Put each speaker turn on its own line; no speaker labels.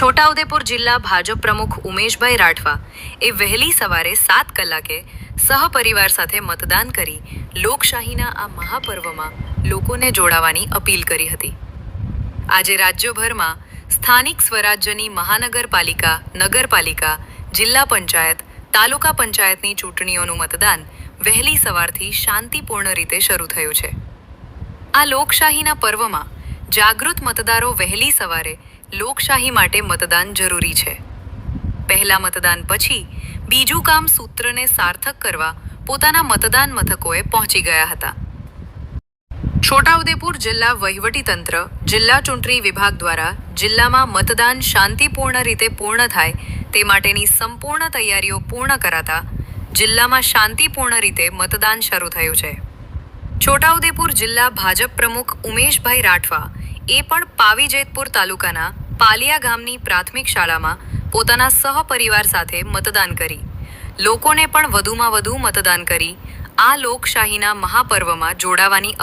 છોટાઉદેપુર જિલ્લા ભાજપ પ્રમુખ ઉમેશભાઈ રાઠવા એ વહેલી સવારે 7 કલાકે સહપરિવાર સાથે મતદાન કરી લોકશાહીના આ મહાપર્વમાં લોકોને જોડાવાની અપીલ કરી હતી। આજે રાજ્યભરમાં સ્થાનિક સ્વરાજ્યની મહાનગરપાલિકા, નગરપાલિકા, જિલ્લા પંચાયત, તાલુકા પંચાયતની ચૂંટણીઓનું મતદાન વહેલી સવારથી શાંતિપૂર્ણ રીતે શરૂ થયું છે। આ લોકશાહીના પર્વમાં જાગૃત મતદારો વહેલી સવારે લોકશાહી માટે મતદાન જરૂરી છે। પહેલા મતદાન પછી બીજું કામ સૂત્રને સાર્થક કરવા પોતાના મતદાન મથકોએ પહોંચી ગયા હતા। છોટાઉદેપુર જિલ્લા વહીવટીતંત્ર, જિલ્લા ચૂંટણી વિભાગ દ્વારા જિલ્લામાં મતદાન શાંતિપૂર્ણ રીતે પૂર્ણ થાય તે માટેની સંપૂર્ણ તૈયારીઓ પૂર્ણ કરાતા જિલ્લામાં શાંતિપૂર્ણ રીતે મતદાન શરૂ થયું છે। છોટાઉદેપુર જિલ્લા ભાજપ પ્રમુખ ઉમેશભાઈ રાઠવા એ પણ પાવીજેતપુર તાલુકાના પાલિયા ગામની પ્રાથમિક શાળામાં પોતાના સહપરિવાર સાથે મતદાન કરી લોકોને પણ વધુમાં વધુ મતદાન કરી આ લોકશાહીના મહાપર્વમાં જોડાવાની